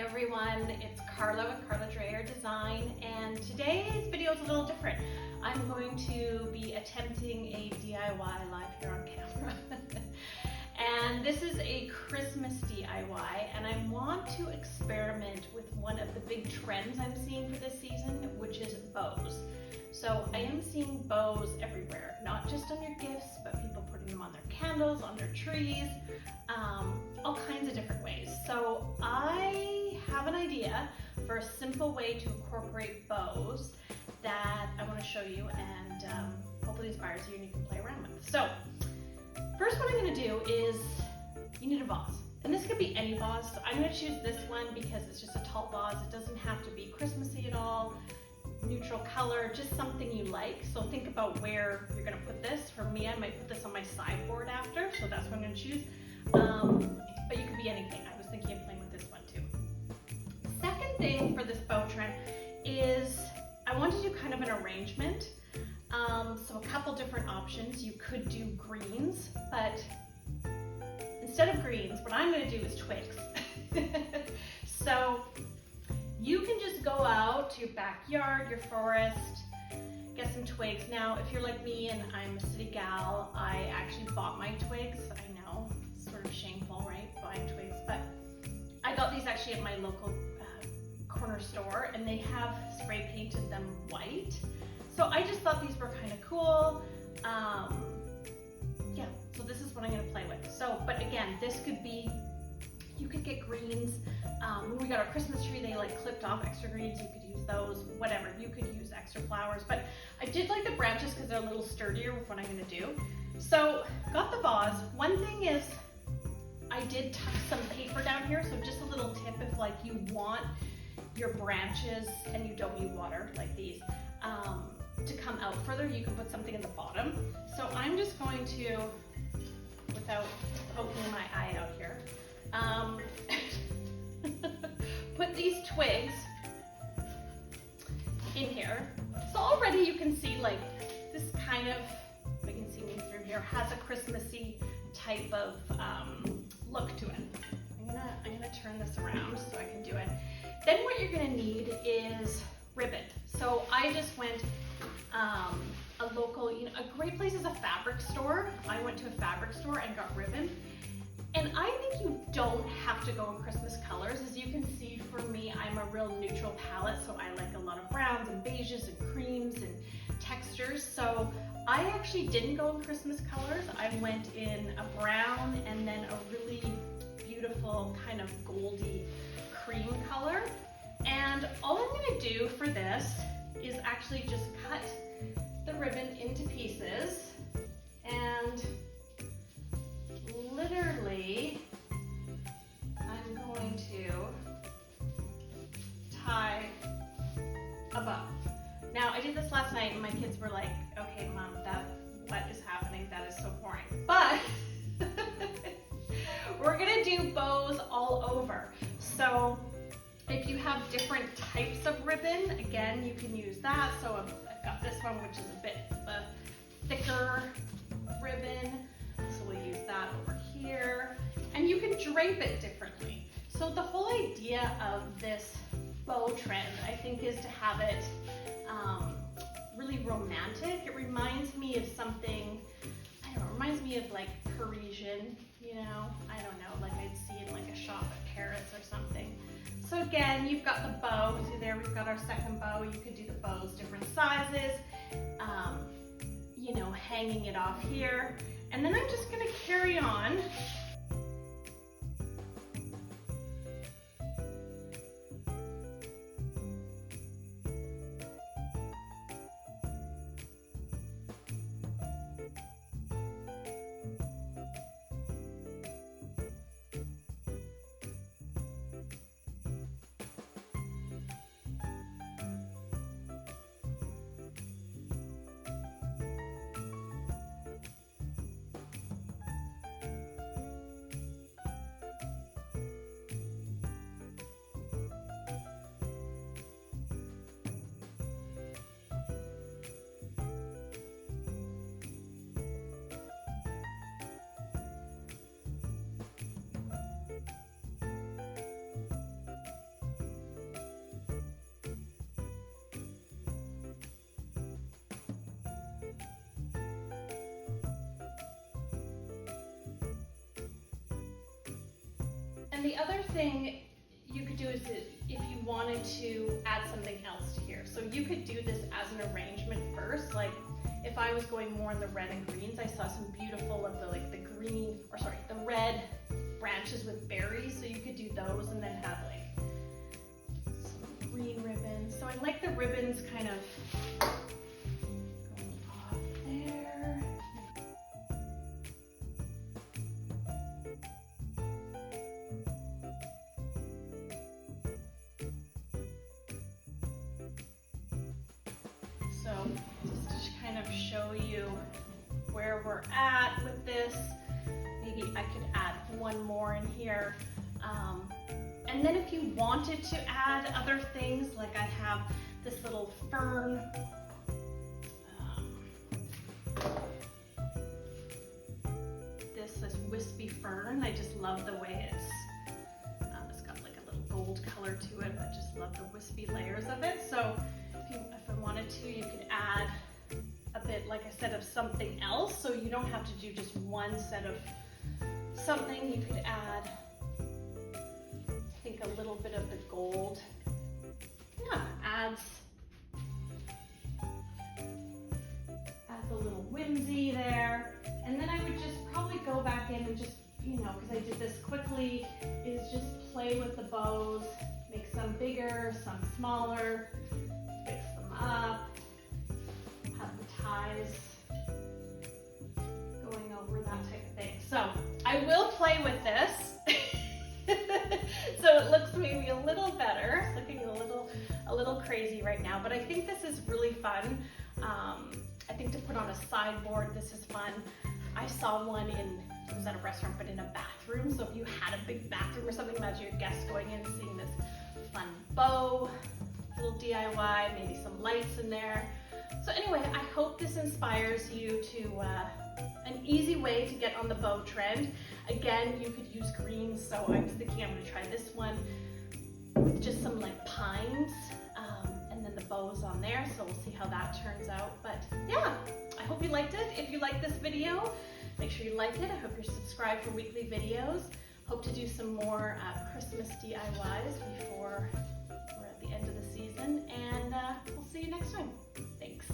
everyone, it's Carla with Carla Dreyer Design, and today's video is a little different. I'm going to be attempting a DIY live here on camera. And this is a Christmas DIY, and I want to experiment with one of the big trends I'm seeing for this season, which is bows. So I am seeing bows everywhere, not just on your gifts, but people putting them on their candles, on their trees, all kinds of different ways. So I have an idea for a simple way to incorporate bows that I want to show you and hopefully inspires you and you can play around with. So first, what I'm going to do is you need a vase. And this could be any vase. So I'm going to choose this one because it's just a tall vase. It doesn't have to be Christmassy at all. Neutral color, just something you like. So think about where you're going to put this. For me, I might put this on my sideboard after, so that's what I'm going to choose. But you could be anything. I was thinking of playing with this one too. Second thing for this bow trend is I want to do kind of an arrangement. So a couple different options. You could do greens, but instead of greens, what I'm going to do is twigs. So you can just go out to your backyard, your forest, get some twigs. Now, if you're like me and I'm a city gal, I actually bought my twigs. I know, it's sort of shameful, right, buying twigs, but I got these actually at my local corner store, and they have spray painted them white. So I just thought these were kind of cool. Yeah, so this is what I'm gonna play with. So, but again, this could be, you could get greens. When we got our Christmas tree, they like clipped off extra greens. You could use those, whatever. You could use extra flowers, but I did like the branches because they're a little sturdier with what I'm gonna do. So got the vase. One thing is I did tuck some paper down here. So just a little tip if like you want your branches and you don't need water like these to come out further, you can put something in the bottom. So I'm just going to, without poking my eye out here, put these twigs in here. So already you can see like this kind of, you can see me through here, has a Christmassy type of look to it. I'm gonna turn this around so I can do it. Then what you're gonna need is ribbon. So I just went a local, a great place is a fabric store. I went to a fabric store and got ribbon. And I think you don't have to go in Christmas colors. As you can see, for me, I'm a real neutral palette, so I like a lot of browns and beiges and creams and textures. So I actually didn't go in Christmas colors. I went in a brown and then a really beautiful kind of goldy cream color. And all I'm gonna do for this is actually just cut the ribbon into pieces and literally, I'm going to tie a bow. Now, I did this last night and my kids were like, okay, Mom, what is happening? That is so boring. But we're gonna do bows all over. So if you have different types of ribbon, again, you can use that. So I've got this one, which is a bit of a thicker ribbon. So we'll use that over here, and you can drape it differently. So the whole idea of this bow trend, I think, is to have it really romantic. It reminds me of something, I don't know, it reminds me of like Parisian, I don't know, like I'd see in like a shop at Paris or something. So again, you've got the bow. See there, we've got our second bow. You could do the bows different sizes, hanging it off here. And then I'm just gonna carry on. And the other thing you could do is if you wanted to add something else to here. So you could do this as an arrangement first. Like if I was going more in the red and greens, I saw some beautiful of the the red branches with berries. So you could do those and then have like some green ribbons. So I like the ribbons kind of going off there. So just to kind of show you where we're at with this, maybe I could add one more in here. And then if you wanted to add other things, like I have this little fern. This wispy fern. I just love the way it's got like a little gold color to it. I just love the wispy layers of it. So if I wanted to, you could add a bit, like I said, of something else. So you don't have to do just one set of something. You could add, I think, a little bit of the gold. Yeah, adds a little whimsy there. And then I would just probably go back in and just, because I did this quickly, is just play with the bows, make some bigger, some smaller, fix them up, have the ties going over, that type of thing. So I will play with this. So it looks maybe a little better. It's looking a little crazy right now, but I think this is really fun. I think to put on a sideboard, this is fun. I saw one it was at a restaurant, but in a bathroom. So if you had a big bathroom or something, imagine your guests going in and seeing this fun bow, little DIY, maybe some lights in there. So anyway, I hope this inspires you to an easy way to get on the bow trend. Again, you could use greens, so I was thinking I'm going to try this one with just some like pines and then the bows on there, so we'll see how that turns out. But yeah, I hope you liked it. If you liked this video, make sure you like it. I hope you're subscribed for weekly videos. Hope to do some more Christmas DIYs before we're at the end of the season, and we'll see you next time. Thanks.